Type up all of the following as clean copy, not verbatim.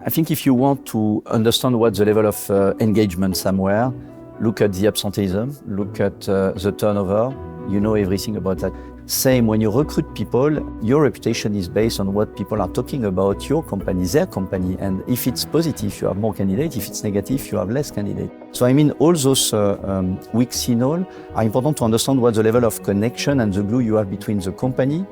I think if you want to understand what the level of engagement somewhere, look at the absenteeism, look at the turnover, you know everything about that. Same, when you recruit people, your reputation is based on what people are talking about your company, their company. And if it's positive, you have more candidates. If it's negative, you have less candidates. So I mean, all those weak signals are important to understand what the level of connection and the glue you have between the company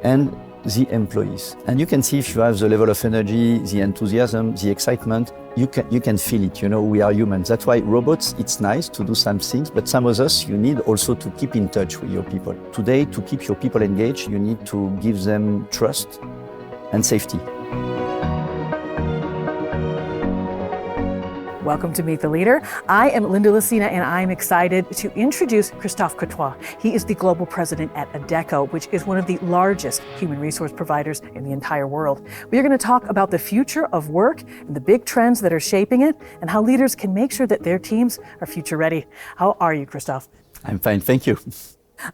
and the employees. And you can see if you have the level of energy, the enthusiasm, the excitement, you can feel it, you know, we are humans. That's why robots, it's nice to do some things, but some of us, you need also to keep in touch with your people. Today, to keep your people engaged, you need to give them trust and safety. Welcome to Meet the Leader. I am Linda Lucina, and I'm excited to introduce Christophe Catoir. He is the global president at Adecco, which is one of the largest human resource providers in the entire world. We are going to talk about the future of work and the big trends that are shaping it, and how leaders can make sure that their teams are future ready. How are you, Christophe? I'm fine, thank you.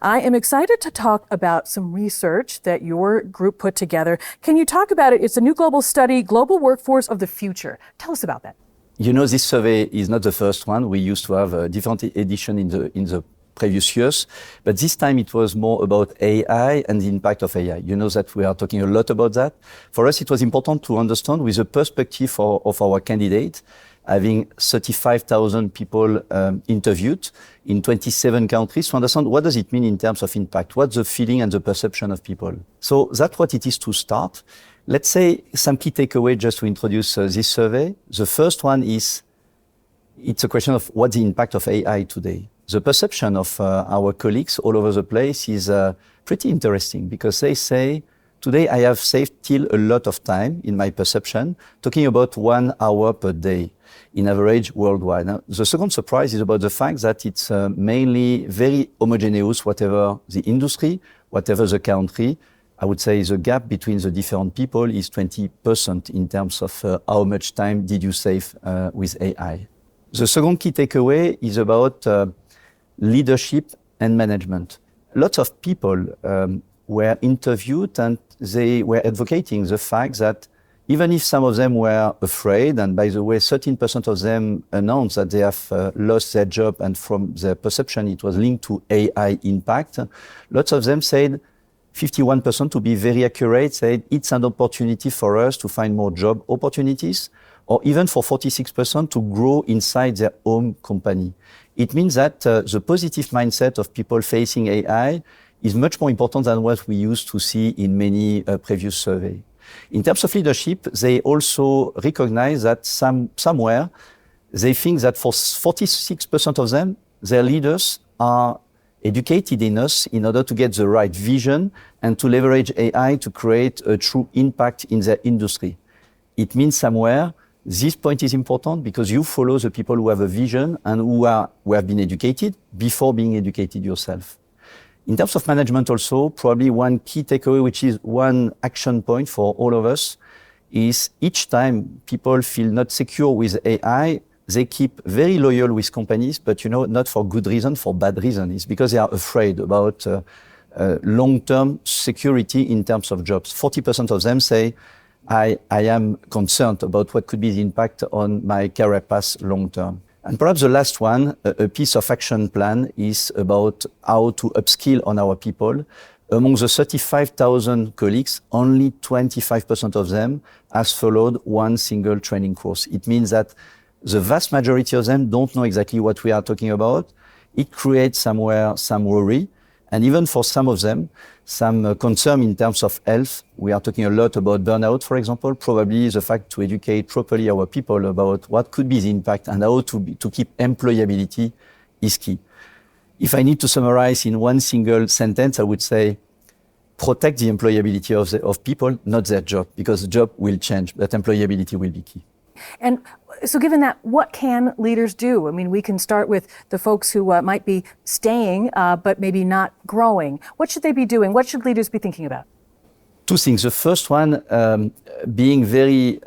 I am excited to talk about some research that your group put together. Can you talk about it? It's a new global study, Global Workforce of the Future. Tell us about that. You know, this survey is not the first one. We used to have a different edition in the previous years, but this time it was more about AI and the impact of AI. You know that we are talking a lot about that. For us, it was important to understand with the perspective of our candidate, having 35,000 people interviewed in 27 countries, to understand what does it mean in terms of impact, what's the feeling and the perception of people. So that's what it is to start. Let's say some key takeaway just to introduce this survey. The first one is, it's a question of what's the impact of AI today. The perception of our colleagues all over the place is pretty interesting, because they say, today I have saved till a lot of time in my perception, talking about 1 hour per day in average worldwide. Now, the second surprise is about the fact that it's mainly very homogeneous, whatever the industry, whatever the country. I would say the gap between the different people is 20% in terms of how much time did you save with AI. The second key takeaway is about leadership and management. Lots of people were interviewed, and they were advocating the fact that even if some of them were afraid, and by the way, 13% of them announced that they have lost their job, and from their perception it was linked to AI impact, lots of them said, 51% to be very accurate, said it's an opportunity for us to find more job opportunities, or even for 46% to grow inside their own company. It means that the positive mindset of people facing AI is much more important than what we used to see in many previous surveys. In terms of leadership, they also recognize that somewhere they think that for 46% of them, their leaders are educated enough in order to get the right vision and to leverage AI to create a true impact in their industry. It means somewhere this point is important, because you follow the people who have a vision and who have been educated before being educated yourself. In terms of management also, probably one key takeaway, which is one action point for all of us, is each time people feel not secure with AI, they keep very loyal with companies, but not for good reason, for bad reason. It's because they are afraid about long-term security in terms of jobs. 40% of them say, I am concerned about what could be the impact on my career path long-term. And perhaps the last one, a piece of action plan, is about how to upskill on our people. Among the 35,000 colleagues, only 25% of them has followed one single training course. It means that the vast majority of them don't know exactly what we are talking about. It creates somewhere some worry. And even for some of them, some concern in terms of health. We are talking a lot about burnout, for example. Probably the fact to educate properly our people about what could be the impact and how to keep employability is key. If I need to summarize in one single sentence, I would say, protect the employability of people, not their job, because the job will change, but employability will be key. And so given that, what can leaders do? I mean, we can start with the folks who might be staying, but maybe not growing. What should they be doing? What should leaders be thinking about? Two things. The first one, being very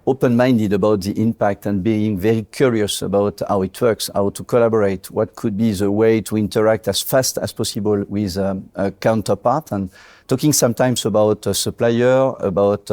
open-minded about the impact and being very curious about how it works, how to collaborate, what could be the way to interact as fast as possible with a counterpart, and talking sometimes about a supplier, about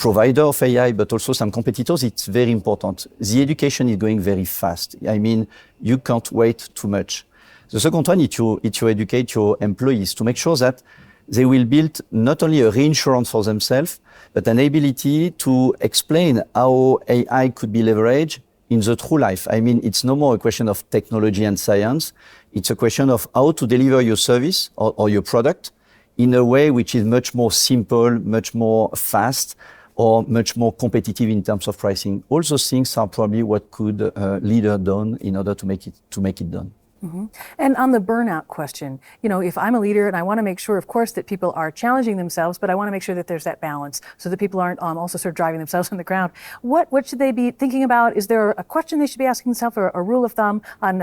provider of AI, but also some competitors, it's very important. The education is going very fast. I mean, you can't wait too much. The second one is to educate your employees to make sure that they will build not only a reinsurance for themselves, but an ability to explain how AI could be leveraged in the true life. I mean, it's no more a question of technology and science. It's a question of how to deliver your service or your product in a way which is much more simple, much more fast, or much more competitive in terms of pricing. All those things are probably what could leader done in order to make it done. Mm-hmm. And on the burnout question, if I'm a leader and I want to make sure, of course, that people are challenging themselves, but I want to make sure that there's that balance so that people aren't also sort of driving themselves in the ground. What should they be thinking about? Is there a question they should be asking themselves, or a rule of thumb on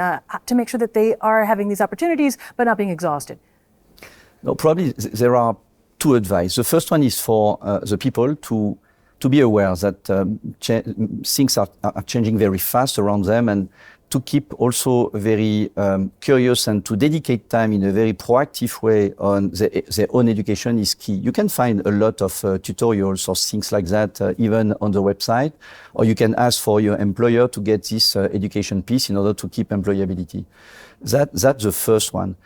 to make sure that they are having these opportunities but not being exhausted? No, probably there are two advice. The first one is for the people to be aware that things are changing very fast around them, and to keep also very curious and to dedicate time in a very proactive way on their own education is key. You can find a lot of tutorials or things like that even on the website, or you can ask for your employer to get this education piece in order to keep employability. That's the first one.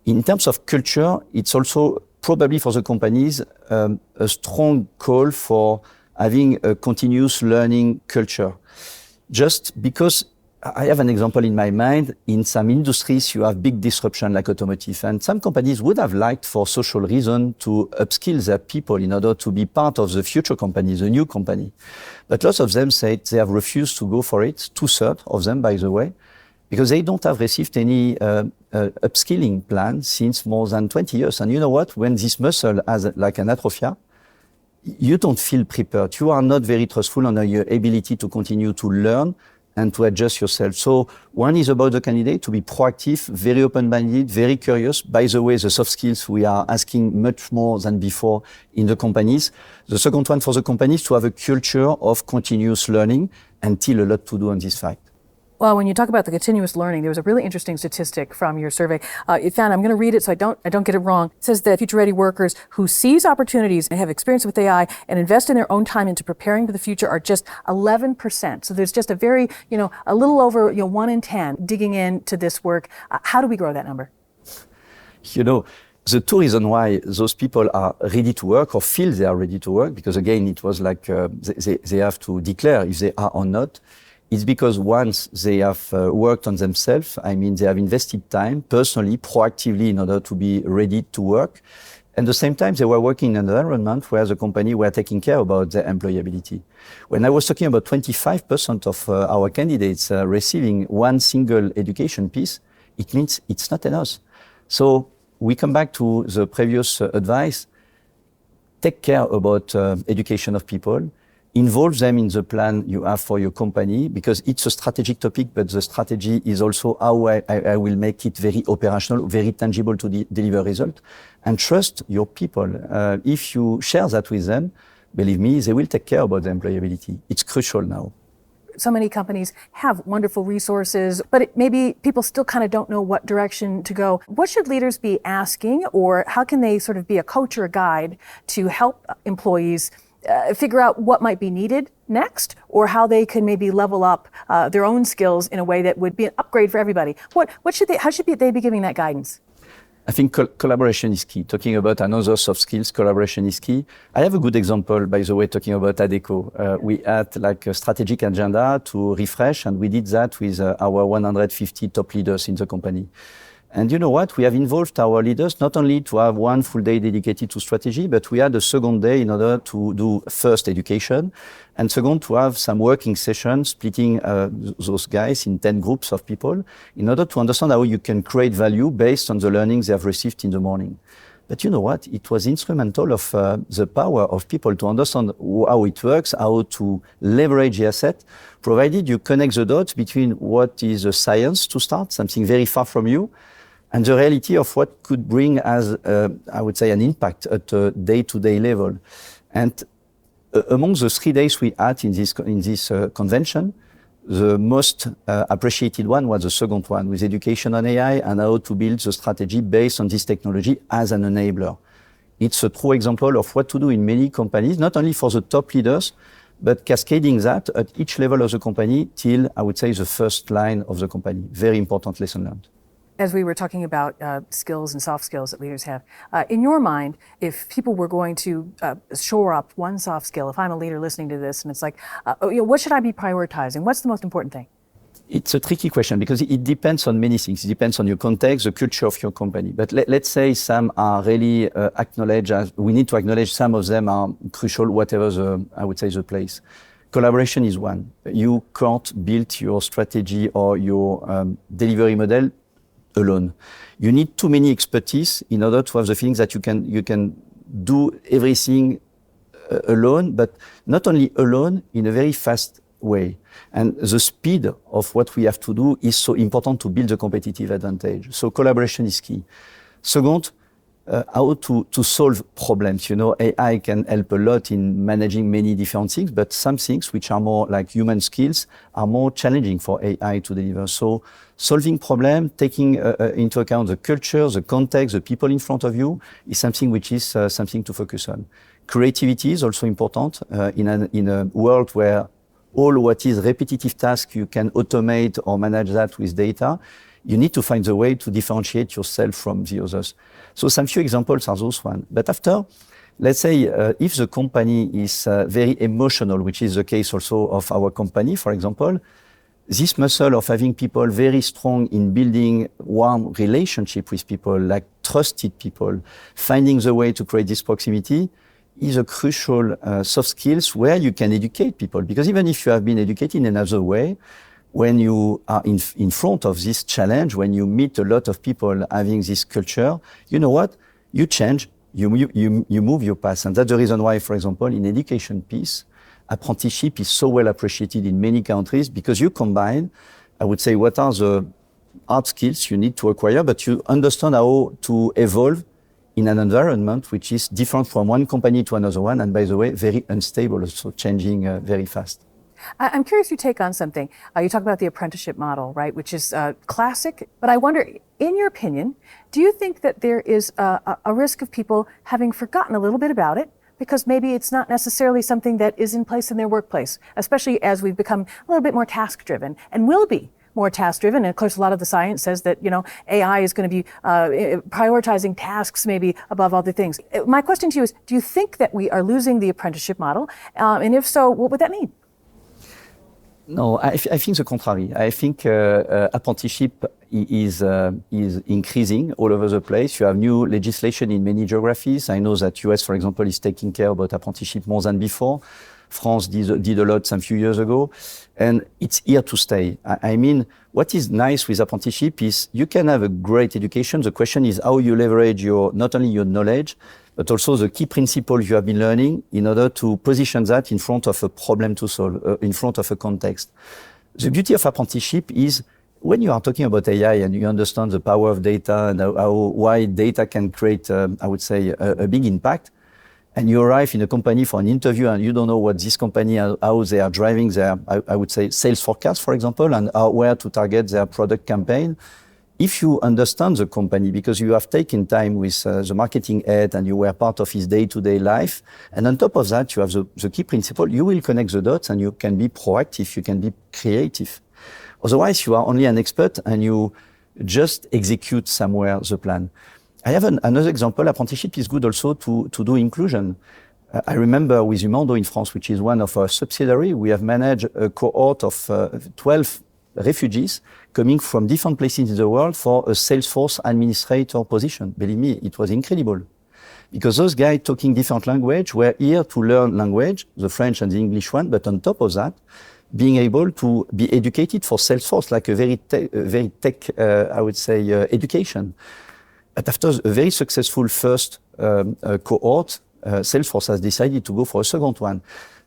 In terms of culture, it's also probably for the companies a strong call for having a continuous learning culture. Just because I have an example in my mind, in some industries you have big disruption like automotive, and some companies would have liked for social reason to upskill their people in order to be part of the future company, the new company. But lots of them say they have refused to go for it, 2/3 of them by the way, because they don't have received any upskilling plan since more than 20 years. And you know what? When this muscle has like an atrophy, you don't feel prepared. You are not very trustful on your ability to continue to learn and to adjust yourself. So one is about the candidate to be proactive, very open-minded, very curious. By the way, the soft skills we are asking much more than before in the companies. The second one for the companies to have a culture of continuous learning, and still a lot to do on this fact. Well, when you talk about the continuous learning, there was a really interesting statistic from your survey. It found, I'm going to read it so I don't get it wrong. It says that future-ready workers who seize opportunities and have experience with AI and invest in their own time into preparing for the future are just 11%. So there's just a very, a little over 1 in 10 digging into this work. How do we grow that number? The two reasons why those people are ready to work or feel they are ready to work, because again, it was like they have to declare if they are or not. It's because once they have worked on themselves, I mean, they have invested time personally, proactively in order to be ready to work. And at the same time, they were working in an environment where the company were taking care about their employability. When I was talking about 25% of our candidates receiving one single education piece, it means it's not enough. So we come back to the previous advice. Take care about education of people. Involve them in the plan you have for your company, because it's a strategic topic, but the strategy is also how I will make it very operational, very tangible to deliver result. And trust your people. If you share that with them, believe me, they will take care about the employability. It's crucial now. So many companies have wonderful resources, but maybe people still kind of don't know what direction to go. What should leaders be asking, or how can they sort of be a coach or a guide to help employees figure out what might be needed next, or how they can maybe level up their own skills in a way that would be an upgrade for everybody? How should they be giving that guidance? I think collaboration is key. Talking about another soft skills, collaboration is key. I have a good example, by the way, talking about Adecco. We had like a strategic agenda to refresh, and we did that with our 150 top leaders in the company. And you know what? We have involved our leaders not only to have one full day dedicated to strategy, but we had a second day in order to do first education, and second to have some working sessions, splitting those guys in 10 groups of people in order to understand how you can create value based on the learnings they have received in the morning. But you know what? It was instrumental of the power of people to understand how it works, how to leverage the asset, provided you connect the dots between what is a science to start, something very far from you, and the reality of what could bring as, I would say, an impact at a day-to-day level. And among the 3 days we had in this convention, the most appreciated one was the second one, with education on AI and how to build the strategy based on this technology as an enabler. it's a true example of what to do in many companies, not only for the top leaders, but cascading that at each level of the company till, I would say, the first line of the company. Very important lesson learned. As we were talking about skills and soft skills that leaders have, in your mind, if people were going to shore up one soft skill, if I'm a leader listening to this and it's like, what should I be prioritizing? What's the most important thing? It's a tricky question because it depends on many things. It depends on your context, the culture of your company. But let's say some are really acknowledged as, we need to acknowledge some of them are crucial, whatever the place. Collaboration is one. You can't build your strategy or your delivery model alone. You need too many expertise in order to have the feelings that you can do everything alone, but not only alone, in a very fast way. And the speed of what we have to do is so important to build a competitive advantage. So collaboration is key. Second, how to solve problems. AI can help a lot in managing many different things, but some things which are more like human skills are more challenging for AI to deliver. So solving problem, taking into account the culture, the context, the people in front of you is something which is something to focus on. Creativity is also important in a world where all what is repetitive task you can automate or manage that with data. You need to find a way to differentiate yourself from the others. So some few examples are those ones. But after, let's say if the company is very emotional, which is the case also of our company, for example, this muscle of having people very strong in building warm relationship with people, like trusted people, finding the way to create this proximity, is a crucial soft skills where you can educate people. Because even if you have been educated in another way, when you are in front of this challenge, when you meet a lot of people having this culture, you know what? You change, you move your path. And that's the reason why, for example, in education piece, apprenticeship is so well appreciated in many countries because you combine, I would say, what are the hard skills you need to acquire, but you understand how to evolve in an environment which is different from one company to another one, and by the way, very unstable, so changing very fast. I'm curious your take on something. You talk about the apprenticeship model, right, which is classic, but I wonder, in your opinion, do you think that there is a risk of people having forgotten a little bit about it because maybe it's not necessarily something that is in place in their workplace, especially as we've become a little bit more task-driven and will be more task-driven. And of course, a lot of the science says that, AI is going to be prioritizing tasks maybe above other things. My question to you is, do you think that we are losing the apprenticeship model? And if so, what would that mean? No, I think the contrary. I think apprenticeship is increasing all over the place. You have new legislation in many geographies. I know that US, for example, is taking care about apprenticeship more than before. France did a lot some few years ago, and it's here to stay. I mean, what is nice with apprenticeship is you can have a great education. The question is how you leverage not only your knowledge, but also the key principles you have been learning in order to position that in front of a problem to solve, in front of a context. The beauty of apprenticeship is when you are talking about AI and you understand the power of data and why data can create, I would say, a big impact, and you arrive in a company for an interview and you don't know what this company, how they are driving their, I would say, sales forecast, for example, and where to target their product campaign. If you understand the company, because you have taken time with the marketing head and you were part of his day-to-day life, and on top of that, you have the key principle, you will connect the dots and you can be proactive, you can be creative. Otherwise, you are only an expert and you just execute somewhere the plan. I have another example. Apprenticeship is good also to do inclusion. I remember with Umando in France, which is one of our subsidiaries, we have managed a cohort of 12 refugees coming from different places in the world for a Salesforce administrator position. Believe me, it was incredible. Because those guys talking different language were here to learn language, the French and the English one, but on top of that, being able to be educated for Salesforce, like a very tech, I would say, education. But after a very successful first cohort, Salesforce has decided to go for a second one.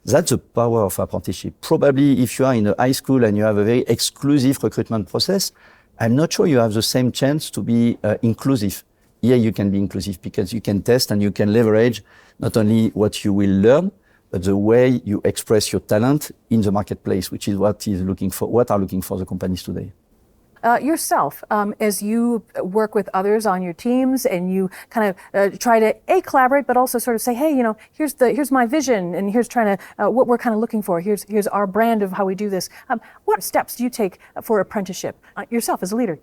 That's the power of apprenticeship. Probably if you are in a high school and you have a very exclusive recruitment process, I'm not sure you have the same chance to be inclusive. Here you can be inclusive because you can test and you can leverage not only what you will learn, but the way you express your talent in the marketplace, which is what are looking for the companies today. Yourself, as you work with others on your teams and you kind of try to collaborate, but also sort of say, hey, here's my vision, and here's trying to what we're kind of looking for. Here's our brand of how we do this. What steps do you take for apprenticeship yourself as a leader?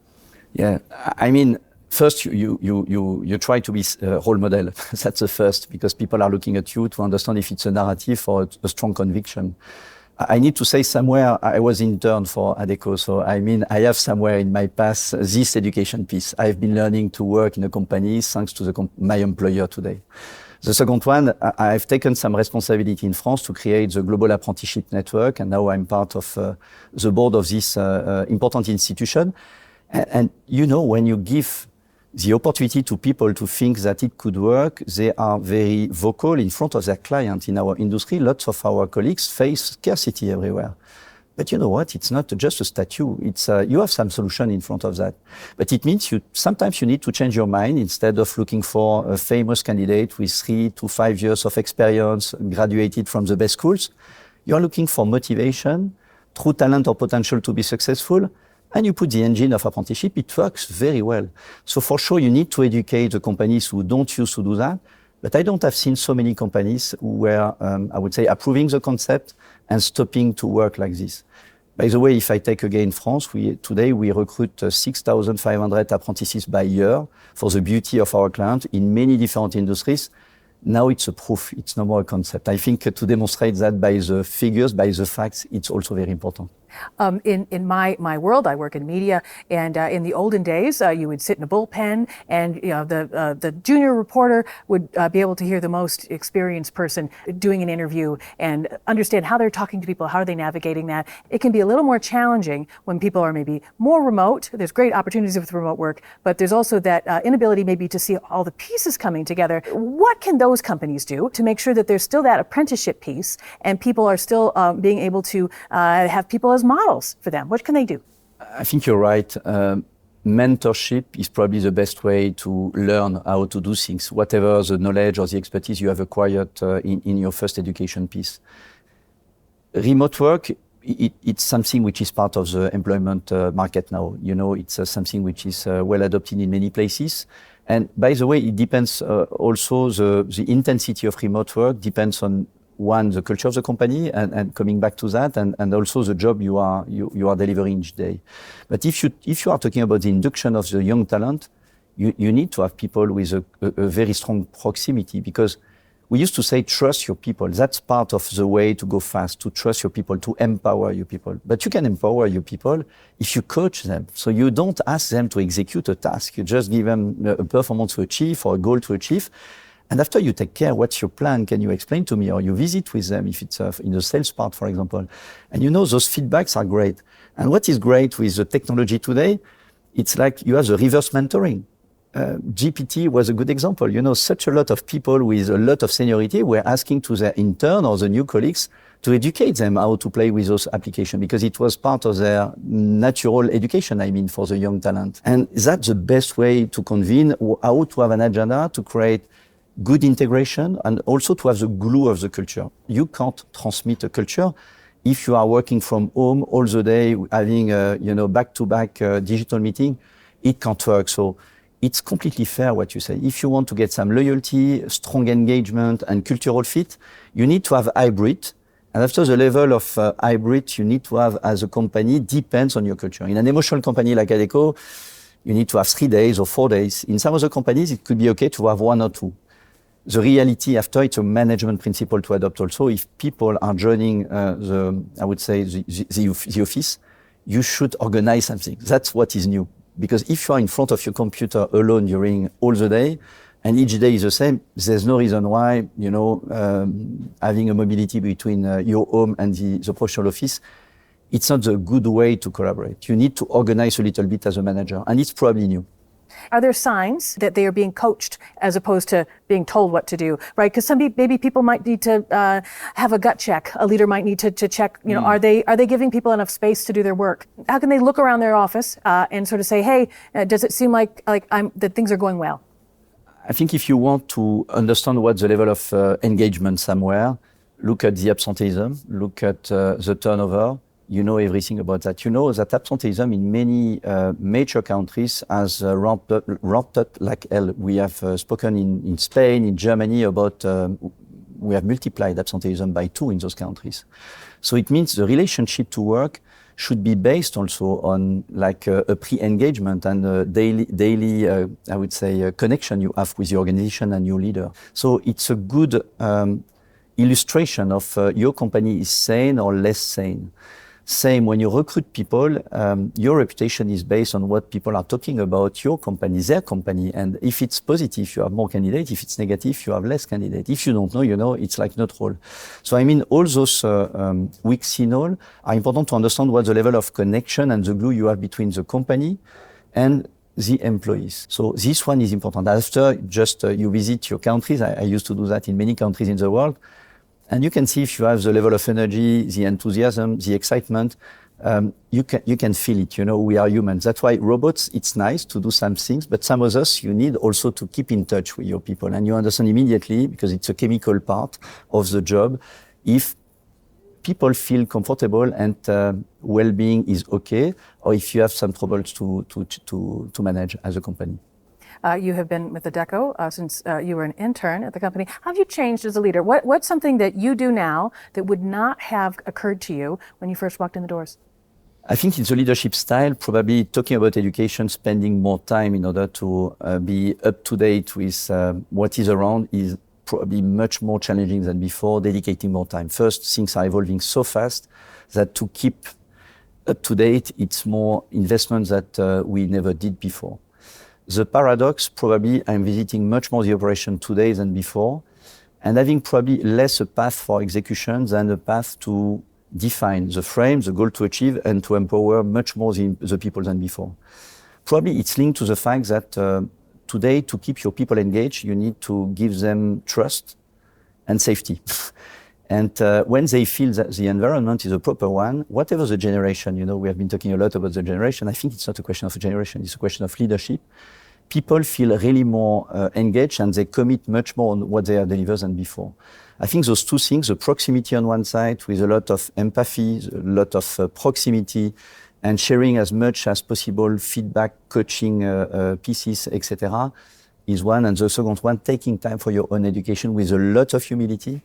Yeah, I mean, first you try to be a role model. That's the first, because people are looking at you to understand if it's a narrative or a strong conviction. I need to say somewhere I was intern for Adecco, so I mean I have somewhere in my past this education piece. I've been learning to work in a company thanks to my employer today. The second one, I've taken some responsibility in France to create the global apprenticeship network, and now I'm part of the board of this important institution. And when you give the opportunity to people to think that it could work, they are very vocal in front of their client. In our industry, lots of our colleagues face scarcity everywhere. But you know what? It's not just a statue. It's you have some solution in front of that. But it means sometimes you need to change your mind. Instead of looking for a famous candidate with 3 to 5 years of experience, graduated from the best schools, you're looking for motivation, true talent or potential to be successful, and you put the engine of apprenticeship. It works very well. So for sure, you need to educate the companies who don't used to do that. But I don't have seen so many companies who were, I would say, approving the concept and stopping to work like this. By the way, if I take again France, today we recruit 6,500 apprentices by year for the beauty of our client in many different industries. Now it's a proof, it's no more a concept. I think to demonstrate that by the figures, by the facts, it's also very important. In my world, I work in media, and in the olden days, you would sit in a bullpen, and the junior reporter would be able to hear the most experienced person doing an interview and understand how they're talking to people, how are they navigating that. It can be a little more challenging when people are maybe more remote. There's great opportunities with remote work, but there's also that inability maybe to see all the pieces coming together. What can those companies do to make sure that there's still that apprenticeship piece and people are still being able to have people as models for them? What can they do? I think you're right. Mentorship is probably the best way to learn how to do things, whatever the knowledge or the expertise you have acquired in your first education piece. Remote work, it's something which is part of the employment market now. It's something which is well adopted in many places. And by the way, it depends also the intensity of remote work depends on one, the culture of the company, and coming back to that, and also the job you are delivering each day. But if you are talking about the induction of the young talent, you need to have people with a very strong proximity, because we used to say trust your people. That's part of the way to go fast, to trust your people, to empower your people. But you can empower your people if you coach them. So you don't ask them to execute a task. You just give them a performance to achieve or a goal to achieve. And after you take care, what's your plan? Can you explain to me? Or you visit with them if it's in the sales part, for example. And those feedbacks are great. And what is great with the technology today, it's like you have the reverse mentoring. GPT was a good example. Such a lot of people with a lot of seniority were asking to their intern or the new colleagues to educate them how to play with those applications, because it was part of their natural education, for the young talent. And that's the best way to convene how to have an agenda to create good integration and also to have the glue of the culture. You can't transmit a culture if you are working from home all the day, having back-to-back digital meeting. It can't work. So it's completely fair what you say. If you want to get some loyalty, strong engagement, and cultural fit, you need to have hybrid. And after the level of hybrid you need to have as a company depends on your culture. In an emotional company like Adecco, you need to have 3 days or 4 days. In some other companies, it could be okay to have 1 or 2. The reality after, it's a management principle to adopt also. If people are joining the office, you should organize something. That's what is new. Because if you are in front of your computer alone during all the day, and each day is the same, there's no reason why, having a mobility between your home and the professional office, it's not the good way to collaborate. You need to organize a little bit as a manager, and it's probably new. Are there signs that they are being coached as opposed to being told what to do, right? Because maybe people might need to have a gut check. A leader might need to check, are they giving people enough space to do their work? How can they look around their office and sort of say, hey, does it seem like that things are going well? I think if you want to understand what's the level of engagement somewhere, look at the absenteeism, look at the turnover, you know everything about that. You know that absenteeism in many major countries has ramped up like hell. We have spoken in Spain, in Germany about, we have multiplied absenteeism by 2 in those countries. So it means the relationship to work should be based also on like a pre-engagement and a daily I would say, connection you have with the organization and your leader. So it's a good illustration of your company is sane or less sane. Same, when you recruit people, your reputation is based on what people are talking about your company, their company. And if it's positive, you have more candidates. If it's negative, you have less candidates. If you don't know, you know, it's like neutral. So I mean, all those weak signals are important to understand what the level of connection and the glue you have between the company and the employees. So this one is important. After just you visit your countries, I used to do that in many countries in the world, and you can see if you have the level of energy, the enthusiasm, the excitement, you can feel it. You know, we are humans. That's why robots, it's nice to do some things, but some of us, you need also to keep in touch with your people. And you understand immediately, because it's a chemical part of the job, if people feel comfortable and well-being is okay, or if you have some troubles to manage as a company. You have been with Adecco since you were an intern at the company. How have you changed as a leader? What's something that you do now that would not have occurred to you when you first walked in the doors? I think it's a leadership style, probably talking about education, spending more time in order to be up to date with what is around is probably much more challenging than before, dedicating more time. First, things are evolving so fast that to keep up to date, it's more investments that we never did before. The paradox, probably I'm visiting much more the operation today than before, and having probably less a path for execution than a path to define the frame, the goal to achieve, and to empower much more the people than before. Probably it's linked to the fact that today, to keep your people engaged, you need to give them trust and safety. And when they feel that the environment is a proper one, whatever the generation, you know, we have been talking a lot about the generation. I think it's not a question of a generation, it's a question of leadership. People feel really more engaged and they commit much more on what they have delivered than before. I think those two things, the proximity on one side with a lot of empathy, a lot of proximity, and sharing as much as possible feedback, coaching pieces, etc., is one. And the second one, taking time for your own education with a lot of humility.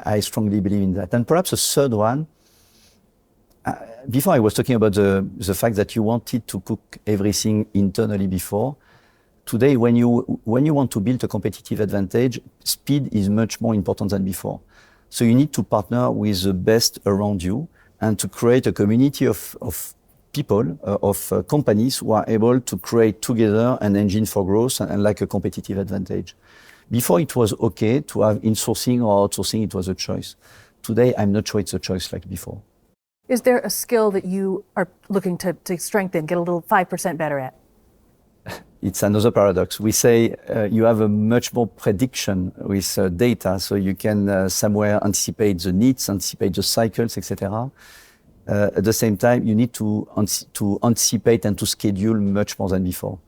I strongly believe in that. And perhaps a third one, before I was talking about the fact that you wanted to cook everything internally before. Today, when you want to build a competitive advantage, speed is much more important than before. So you need to partner with the best around you and to create a community of people, of companies who are able to create together an engine for growth and like a competitive advantage. Before it was okay to have insourcing or outsourcing, it was a choice. Today, I'm not sure it's a choice like before. Is there a skill that you are looking to strengthen, get a little 5% better at? It's another paradox. We say you have a much more prediction with data, so you can somewhere anticipate the needs, anticipate the cycles, etc. At the same time, you need to anticipate and to schedule much more than before.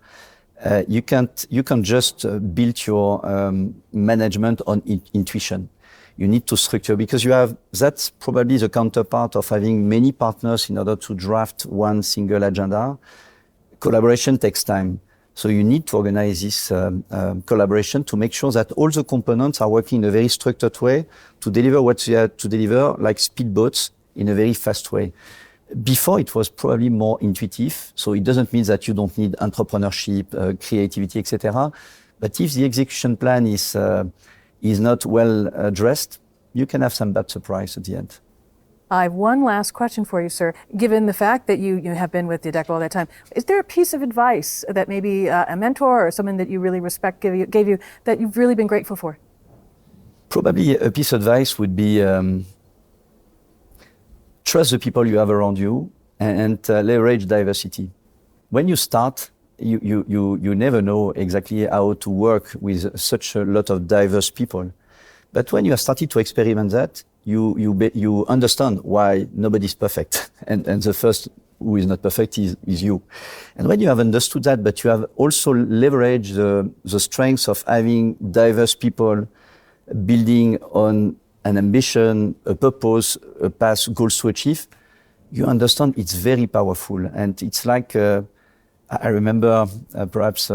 You can't just build your management on intuition. You need to structure, because that's probably the counterpart of having many partners in order to draft one single agenda. Collaboration takes time. So you need to organize this collaboration to make sure that all the components are working in a very structured way to deliver what you have to deliver, like speedboats, in a very fast way. Before, it was probably more intuitive, so it doesn't mean that you don't need entrepreneurship, creativity, etc. But if the execution plan is not well dressed, you can have some bad surprise at the end. I have one last question for you, sir. Given the fact that you have been with Adecco all that time, is there a piece of advice that maybe a mentor or someone that you really respect gave you that you've really been grateful for? Probably a piece of advice would be trust the people you have around you and leverage diversity. When you start, you never know exactly how to work with such a lot of diverse people. But when you have started to experiment that, you understand why nobody's perfect. And the first who is not perfect is you. And when you have understood that, but you have also leveraged the strengths of having diverse people building on an ambition, a purpose, a path, goals to achieve, you understand it's very powerful. And it's like, I remember perhaps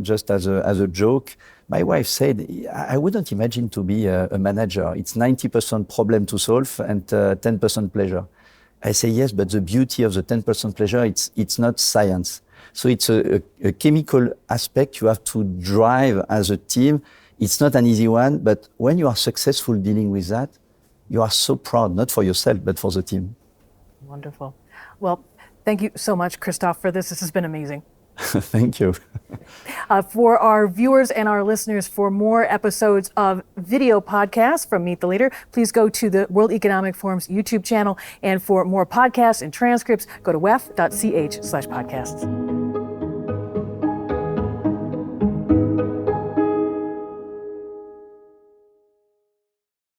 just as a joke, my wife said, I wouldn't imagine to be a manager. It's 90% problem to solve and 10% pleasure. I say, yes, but the beauty of the 10% pleasure, it's not science. So it's a chemical aspect you have to drive as a team. It's not an easy one, but when you are successful dealing with that, you are so proud, not for yourself, but for the team. Wonderful. Well, thank you so much, Christophe, for this. This has been amazing. Thank you. For our viewers and our listeners, for more episodes of video podcasts from Meet the Leader, please go to the World Economic Forum's YouTube channel. And for more podcasts and transcripts, go to wef.ch/podcasts.